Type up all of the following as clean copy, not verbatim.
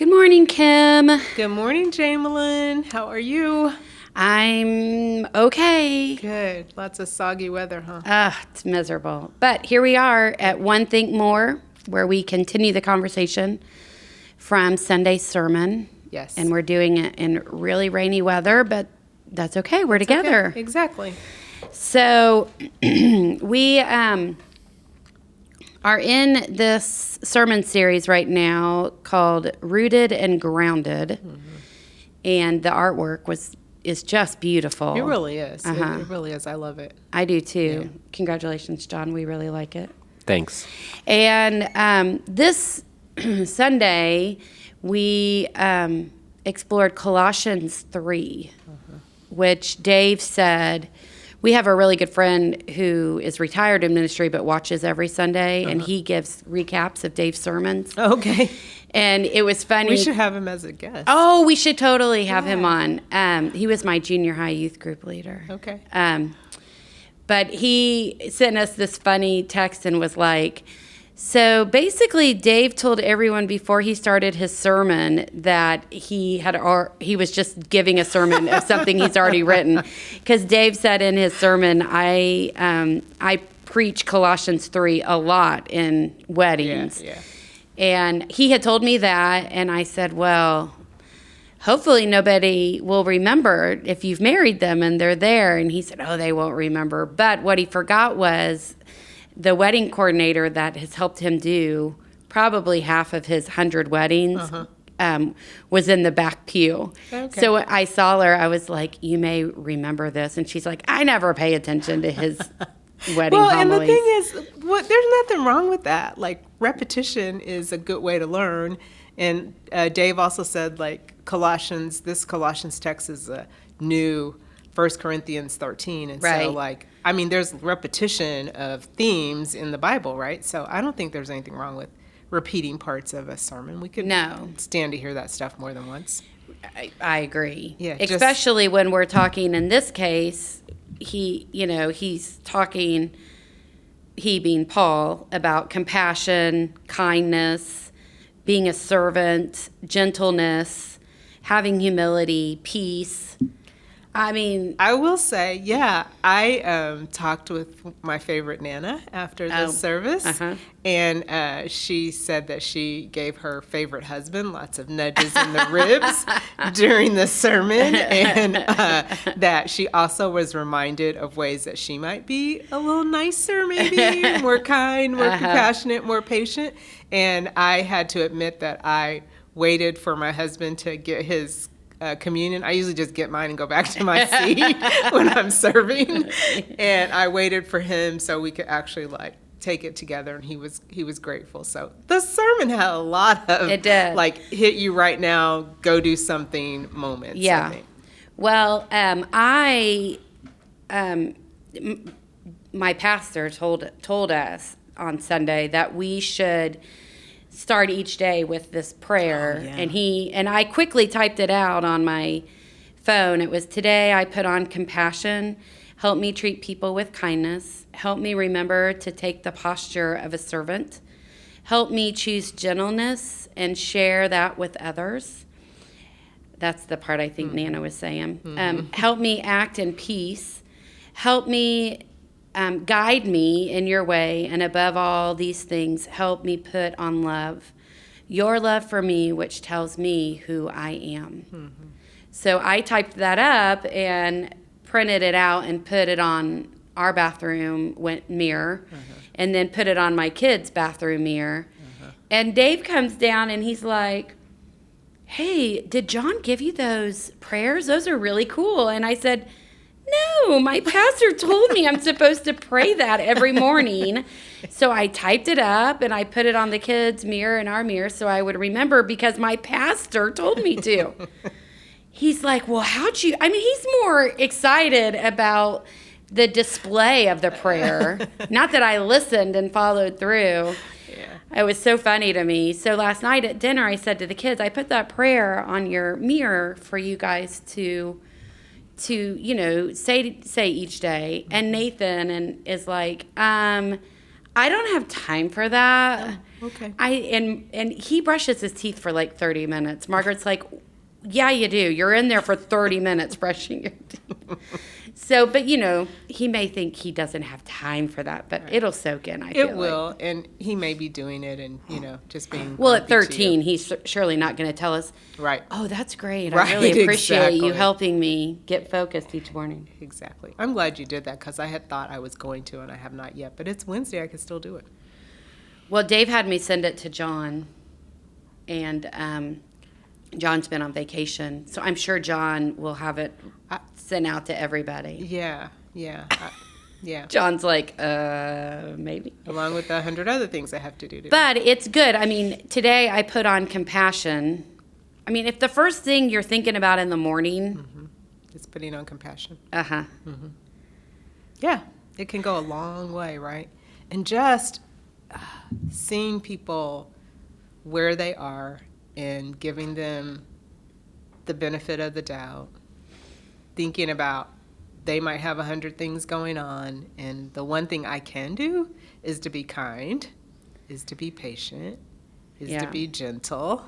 Good morning, Kim. Good morning, Jamalyn. How are you? I'm okay. Good. Lots of soggy weather, huh? It's miserable. But here we are at One Think More, where we continue the conversation from Sunday's sermon. Yes. And we're doing it in really rainy weather, but that's okay. We're together. Okay. Exactly. So we are in this sermon series right now called Rooted and Grounded. Mm-hmm. And the artwork is just beautiful. It really is. It really is. I love it. I do too. Yeah. Congratulations, John. We really like it. Thanks. And this Sunday, we explored Colossians 3, which Dave said, we have a really good friend who is retired in ministry but watches every Sunday, and he gives recaps of Dave's sermons. Okay. And it was funny. We should have him as a guest. Oh, we should totally have him on. He was my junior high youth group leader. Okay. But he sent us this funny text and was like, so basically Dave told everyone before he started his sermon that he was just giving a sermon of something he's already written. Because Dave said in his sermon, I preach Colossians 3 a lot in weddings. Yeah. And he had told me that, and I said, well, hopefully nobody will remember if you've married them and they're there. And he said, oh, they won't remember. But what he forgot was the wedding coordinator that has helped him do probably half of his 100 weddings was in the back pew. Okay. So I saw her. I was like, you may remember this. And she's like, I never pay attention to his wedding homilies. And the thing is, there's nothing wrong with that. Like, repetition is a good way to learn. And Dave also said, like, this Colossians text is a new 1 Corinthians 13. And so, like, I mean, there's repetition of themes in the Bible, right? So I don't think there's anything wrong with repeating parts of a sermon. We could stand to hear that stuff more than once. I agree. Yeah, especially when we're talking, in this case, he's talking, he being Paul, about compassion, kindness, being a servant, gentleness, having humility, peace. I mean, I will say, I talked with my favorite Nana after the service, and she said that she gave her favorite husband lots of nudges in the ribs during the sermon, and that she also was reminded of ways that she might be a little nicer, maybe more kind, more compassionate, more patient. And I had to admit that I waited for my husband to get his communion. I usually just get mine and go back to my seat when I'm serving. And I waited for him so we could actually like take it together, and he was grateful. So the sermon had a lot of like hit you right now, go do something moments. Yeah. I think. Well, my pastor told us on Sunday that we should start each day with this prayer. And I quickly typed it out on my phone. It was, today I put on compassion, help me treat people with kindness, help me remember to take the posture of a servant, help me choose gentleness and share that with others. That's the part I think Nana was saying. Help me act in peace, help me guide me in your way, and above all these things, help me put on love, your love for me, which tells me who I am. So I typed that up and printed it out and put it on our bathroom mirror, and then put it on my kids' bathroom mirror. And Dave comes down and he's like, hey, did John give you those prayers? Those are really cool. And I said, no, my pastor told me I'm supposed to pray that every morning. So I typed it up and I put it on the kids' mirror and our mirror so I would remember, because my pastor told me to. He's like, well, he's more excited about the display of the prayer. Not that I listened and followed through. It was so funny to me. So last night at dinner, I said to the kids, I put that prayer on your mirror for you guys to say each day. And Nathan is like, I don't have time for that. Oh, okay. And he brushes his teeth for like 30 minutes. Margaret's like, yeah, you do. You're in there for 30 minutes brushing your teeth. So, but he may think he doesn't have time for that, but it'll soak in, I feel It will, and he may be doing it and, just being well, at 13, he's surely not going to tell us, right. Oh, that's great. Right, I really appreciate you exactly. helping me get focused each morning. Exactly. I'm glad you did that because I had thought I was going to, and I have not yet. But it's Wednesday. I can still do it. Well, Dave had me send it to John, and John's been on vacation, so I'm sure John will have it sent out to everybody. Yeah. John's like, maybe. Along with 100 other things I have to do. But it's good. I mean, today I put on compassion. I mean, if the first thing you're thinking about in the morning... It's putting on compassion. Uh-huh. Mm-hmm. Yeah, it can go a long way, right? And just seeing people where they are and giving them the benefit of the doubt, thinking about they might have 100 things going on, and the one thing I can do is to be kind, is to be patient, is to be gentle,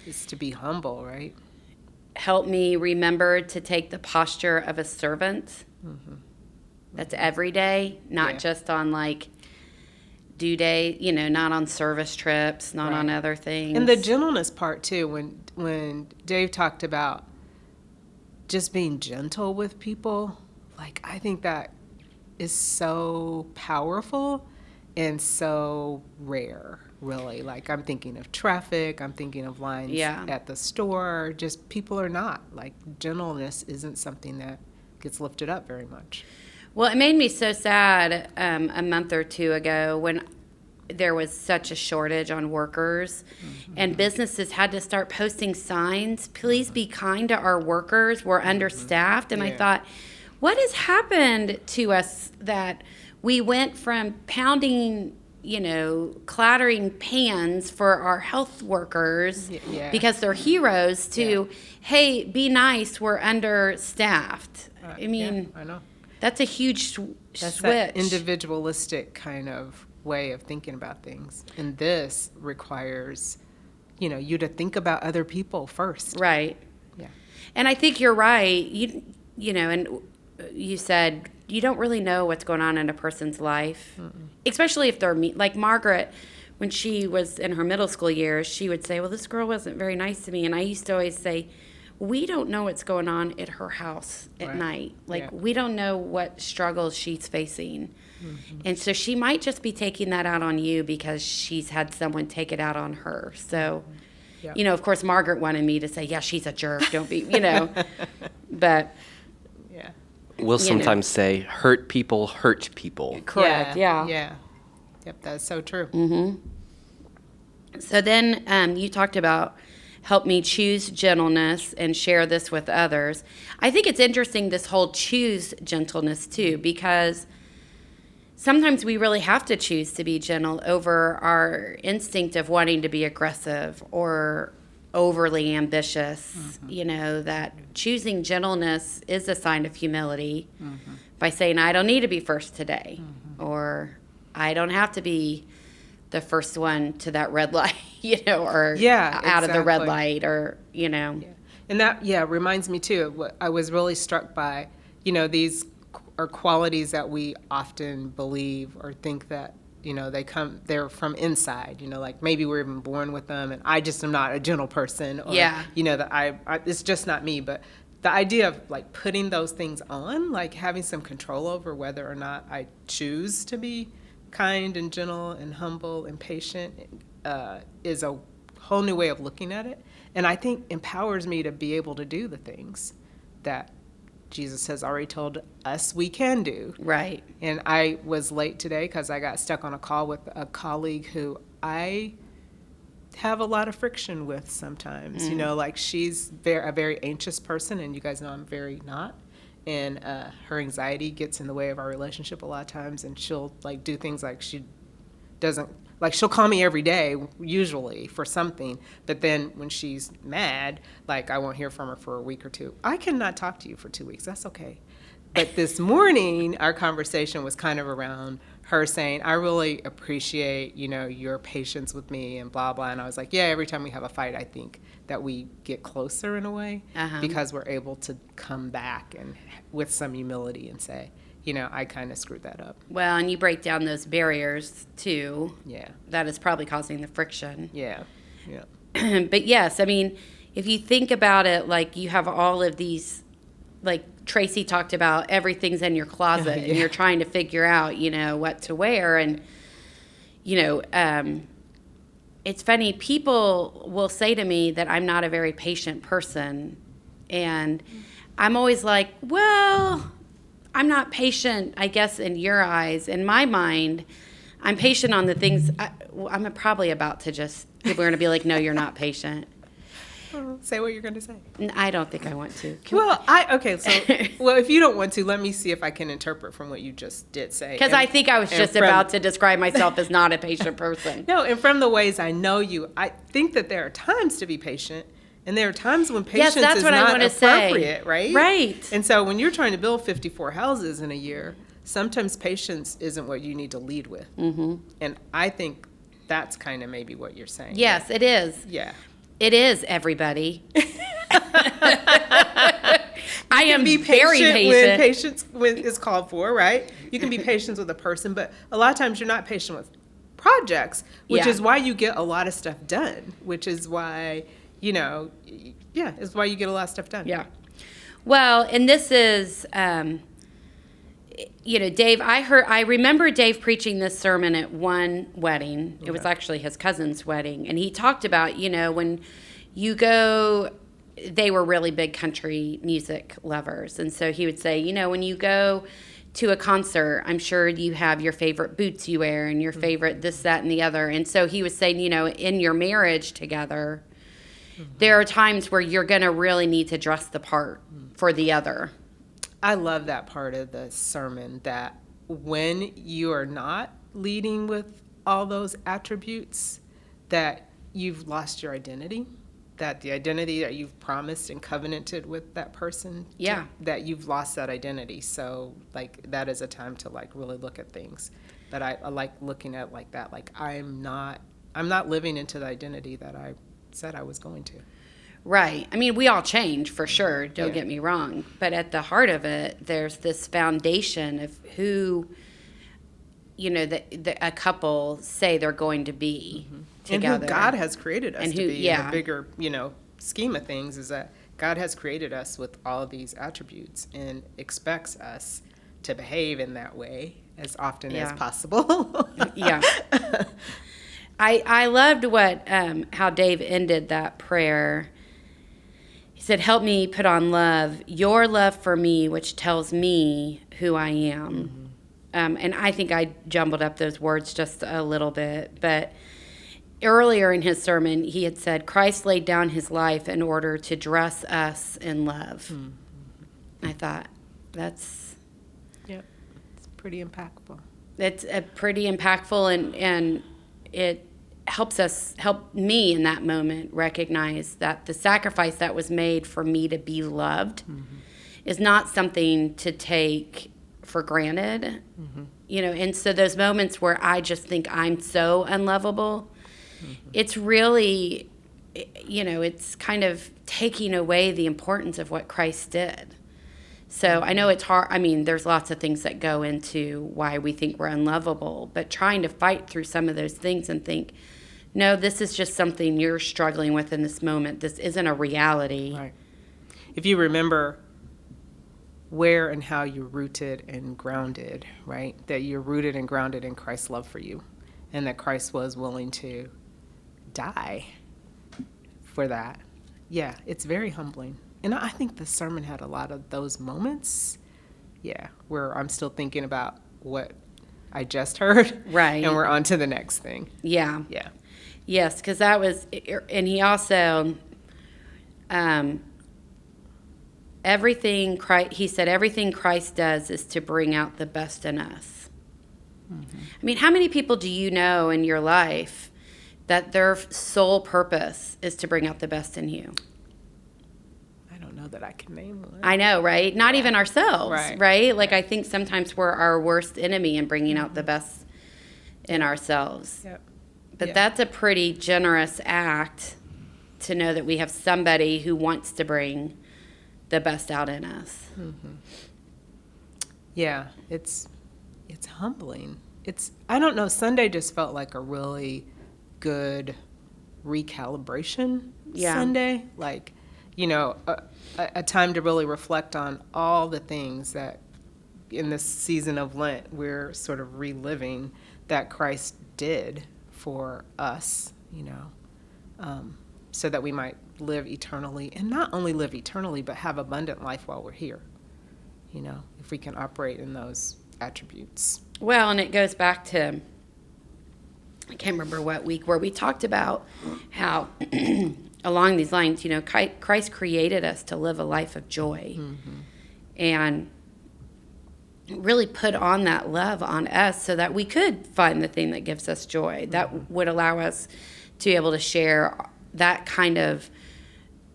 is to be humble, right? Help me remember to take the posture of a servant. Mm-hmm. That's every day, not just on like due day, not on service trips, not on other things. And the gentleness part too, when Dave talked about just being gentle with people, like I think that is so powerful and so rare, really. Like I'm thinking of traffic, I'm thinking of lines at the store, just people are not. Like gentleness isn't something that gets lifted up very much. Well, it made me so sad a month or two ago when there was such a shortage on workers, and businesses had to start posting signs, please be kind to our workers, we're understaffed. And I thought, what has happened to us that we went from pounding, clattering pans for our health workers because they're heroes to, hey, be nice, we're understaffed. I mean, I know. That's a huge That's switch. that individualistic kind of way of thinking about things. And this requires, you to think about other people first. Right. Yeah. And I think you're right. And you said you don't really know what's going on in a person's life, especially if they're like Margaret. When she was in her middle school years, she would say, well, this girl wasn't very nice to me. And I used to always say, we don't know what's going on at her house at night. Like, we don't know what struggles she's facing. And so she might just be taking that out on you because she's had someone take it out on her. So, of course, Margaret wanted me to say, yeah, she's a jerk. Don't be, But... We'll sometimes say, hurt people hurt people. Correct, yeah. Yep, that's so true. Mm-hmm. So then you talked about help me choose gentleness and share this with others. I think it's interesting, this whole choose gentleness too, because sometimes we really have to choose to be gentle over our instinct of wanting to be aggressive or overly ambitious. That choosing gentleness is a sign of humility by saying, I don't need to be first today, or I don't have to be the first one to that red light, or out of the red light, or, And that, reminds me too of what I was really struck by, these are qualities that we often believe or think that, they're from inside, like maybe we're even born with them and I just am not a gentle person, or, that I it's just not me. But the idea of like putting those things on, like having some control over whether or not I choose to be kind and gentle and humble and patient is a whole new way of looking at it. And I think empowers me to be able to do the things that Jesus has already told us we can do. Right. And I was late today because I got stuck on a call with a colleague who I have a lot of friction with sometimes. Like she's a very anxious person, and you guys know I'm very not. And her anxiety gets in the way of our relationship a lot of times, and she'll like do things like she doesn't, like she'll call me every day usually for something, but then when she's mad, like I won't hear from her for a week or two. I cannot talk to you for 2 weeks, that's okay. But this morning our conversation was kind of around her saying, I really appreciate, your patience with me and blah, blah. And I was like, yeah, every time we have a fight, I think that we get closer in a way because we're able to come back and with some humility and say, I kind of screwed that up. Well, and you break down those barriers too. Yeah. That is probably causing the friction. Yeah. Yeah. But yes, I mean, if you think about it, like you have all of these, like Tracy talked about, everything's in your closet and you're trying to figure out, what to wear. And, it's funny, people will say to me that I'm not a very patient person. And I'm always like, well, I'm not patient, I guess, in your eyes. In my mind, I'm patient on the things. I'm probably about to people are going to be like, no, you're not patient. Say what you're going to say. I don't think I want to. Well, if you don't want to, let me see if I can interpret from what you just did say. Because I think I was just about to describe myself as not a patient person. No, and from the ways I know you, I think that there are times to be patient, and there are times when patience is not appropriate, right? Right. And so when you're trying to build 54 houses in a year, sometimes patience isn't what you need to lead with. Mm-hmm. And I think that's kind of maybe what you're saying. Yes, it is. Yeah. It is, everybody. I am very patient. When patience is called for, right? You can be patient with a person, but a lot of times you're not patient with projects, which is why you get a lot of stuff done, which is why, is why you get a lot of stuff done. Yeah. Well, and this is, Dave, I remember Dave preaching this sermon at one wedding. Okay. It was actually his cousin's wedding. And he talked about, when you go, they were really big country music lovers. And so he would say, when you go to a concert, I'm sure you have your favorite boots you wear and your favorite this, that, and the other. And so he was saying, in your marriage together, there are times where you're going to really need to dress the part for the other. I love that part of the sermon, that when you are not leading with all those attributes, that you've lost your identity, that the identity that you've promised and covenanted with that person, that you've lost that identity. So that is a time to really look at things that I like looking at like that. Like I'm not living into the identity that I said I was going to. Right. I mean, we all change for sure. Don't get me wrong. But at the heart of it, there's this foundation of who, a couple say they're going to be together. And who God has created us to be in the bigger, scheme of things, is that God has created us with all of these attributes and expects us to behave in that way as often as possible. Yeah. I loved how Dave ended that prayer. He said, help me put on love, your love for me, which tells me who I am. And I think I jumbled up those words just a little bit. But earlier in his sermon, he had said, Christ laid down his life in order to dress us in love. I thought, that's... Yep, it's pretty impactful. It's pretty impactful, and it help me in that moment recognize that the sacrifice that was made for me to be loved is not something to take for granted. And so those moments where I just think I'm so unlovable, it's really, it's kind of taking away the importance of what Christ did. So I know it's hard. I mean, there's lots of things that go into why we think we're unlovable, but trying to fight through some of those things and think, no, this is just something you're struggling with in this moment. This isn't a reality. Right. If you remember where and how you're rooted and grounded, right? That you're rooted and grounded in Christ's love for you, and that Christ was willing to die for that. Yeah, it's very humbling. And I think the sermon had a lot of those moments, where I'm still thinking about what I just heard. Right. And we're on to the next thing. Yeah. Yeah. Yes, because that was, and he also, he said everything Christ does is to bring out the best in us. I mean, how many people do you know in your life that their sole purpose is to bring out the best in you? I don't know that I can name one. I know, right? Not even ourselves, right? Like, I think sometimes we're our worst enemy in bringing out the best in ourselves. Yep. But that's a pretty generous act to know that we have somebody who wants to bring the best out in us. Mm-hmm. Yeah, it's humbling. I don't know, Sunday just felt like a really good recalibration Sunday. Like, a time to really reflect on all the things that in this season of Lent we're sort of reliving that Christ did for us, so that we might live eternally, and not only live eternally, but have abundant life while we're here, if we can operate in those attributes. Well, and it goes back to, I can't remember what week, where we talked about how along these lines, Christ created us to live a life of joy. Mm-hmm. And really put on that love on us so that we could find the thing that gives us joy, that would allow us to be able to share that kind of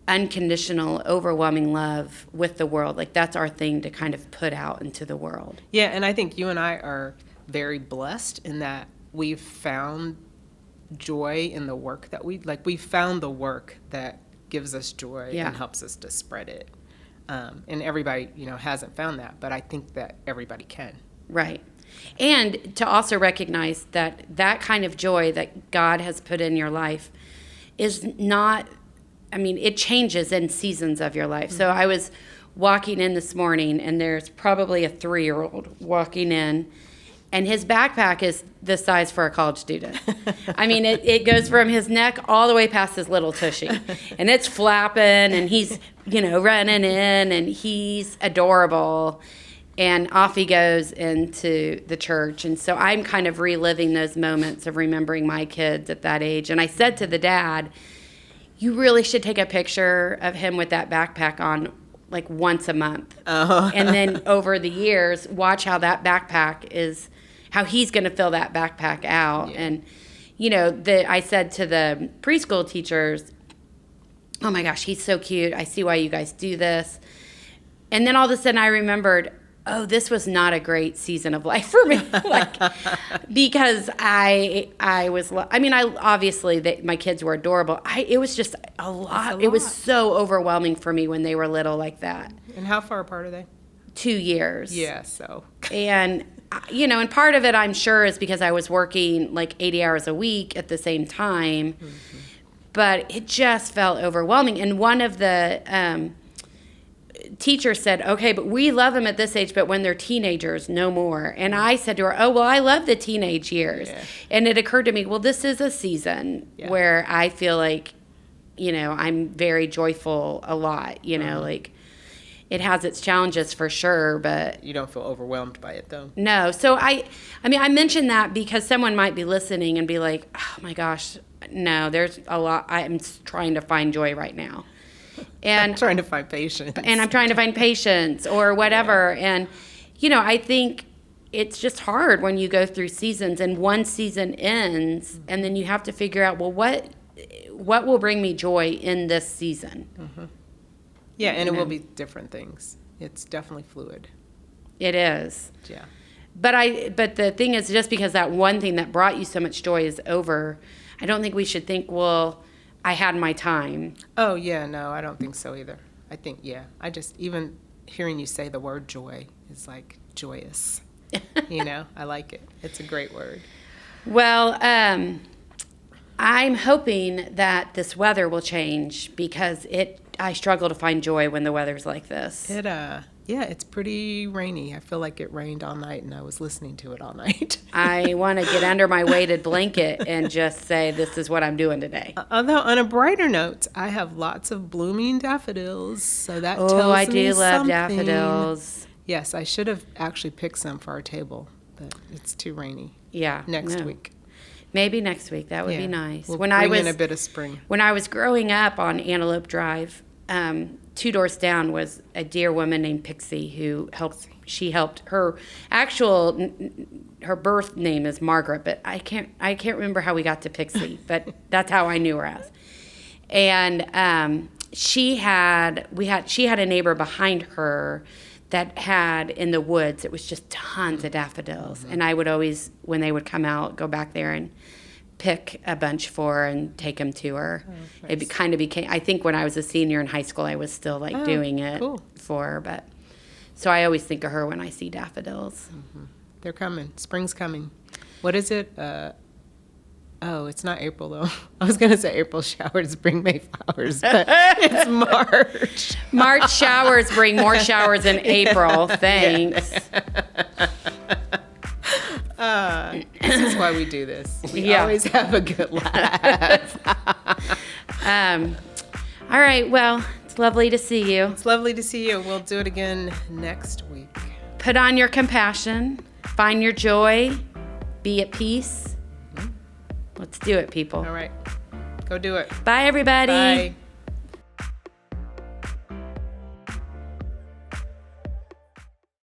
unconditional, overwhelming love with the world. Like, that's our thing to kind of put out into the world. Yeah, and I think you and I are very blessed in that we've found joy in the work that we've found the work that gives us joy and helps us to spread it. And everybody, hasn't found that, but I think that everybody can. Right. And to also recognize that kind of joy that God has put in your life is not, it changes in seasons of your life. Mm-hmm. So I was walking in this morning, and there's probably a 3-year-old walking in, and his backpack is the size for a college student. It goes from his neck all the way past his little tushy. And it's flapping, and he's, running in, and he's adorable. And off he goes into the church. And so I'm kind of reliving those moments of remembering my kids at that age. And I said to the dad, you really should take a picture of him with that backpack on, like, once a month. Uh-huh. And then over the years, watch how that backpack is, how he's going to fill that backpack out. Yeah. And, I said to the preschool teachers, oh my gosh, he's so cute. I see why you guys do this. And then all of a sudden I remembered, oh, this was not a great season of life for me. Because I obviously my kids were adorable. It was just a lot. It was so overwhelming for me when they were little like that. And how far apart are they? 2 years. Yeah, so. And, and part of it, I'm sure, is because I was working like 80 hours a week at the same time. Mm-hmm. But it just felt overwhelming. And one of the teachers said, okay, but we them at this age, but when they're teenagers, no more. And I said to her, oh, well, I love the teenage years. Yeah. And it occurred to me, well, this is a season where I feel like, I'm very joyful a lot, like it has its challenges for sure, but you don't feel overwhelmed by it though. No. So I mentioned that because someone might be listening and be like, oh my gosh, no, there's a lot. I'm trying to find joy right now. And I'm trying to find patience. And I'm trying to find patience or whatever. Yeah. And, I think it's just hard when you go through seasons and one season ends and then you have to figure out, well, what will bring me joy in this season? Mm-hmm. Yeah, and it will be different things. It's definitely fluid. It is. Yeah. But the thing is, just because that one thing that brought you so much joy is over, I don't think we should think, well, I had my time. Oh, yeah, no, I don't think so either. I think, I just, even hearing you say the word joy is like joyous. I like it. It's a great word. Well, I'm hoping that this weather will change because I struggle to find joy when the weather's like this. It's pretty rainy. I feel like it rained all night, and I was listening to it all night. I want to get under my weighted blanket and just say, this is what I'm doing today. Although, on a brighter note, I have lots of blooming daffodils, so that tells me something. Oh, I do love daffodils. Yes, I should have actually picked some for our table, but it's too rainy. Yeah. Next week. Maybe next week. That would be nice. We'll bring in a bit of spring. When I was growing up on Antelope Drive, 2 doors down was a dear woman named Pixie who helped her birth name is Margaret, but I can't remember how we got to Pixie, but that's how I knew her as. And she had a neighbor behind her that had in the woods, it was just tons of daffodils. And I would always, when they would come out, go back there and pick a bunch for her and take them to her. Oh, nice. It kind of became, I think when I was a senior in high school, I was still doing it for her. But so I always think of her when I see daffodils. They're coming. Spring's coming. What is it? It's not April, though. I was going to say April showers bring May flowers, but it's March. March showers bring more showers in April. Thanks. This is why we do this. We always have a good laugh. All right. Well, it's lovely to see you. It's lovely to see you. We'll do it again next week. Put on your compassion. Find your joy. Be at peace. Let's do it, people. All right. Go do it. Bye, everybody. Bye.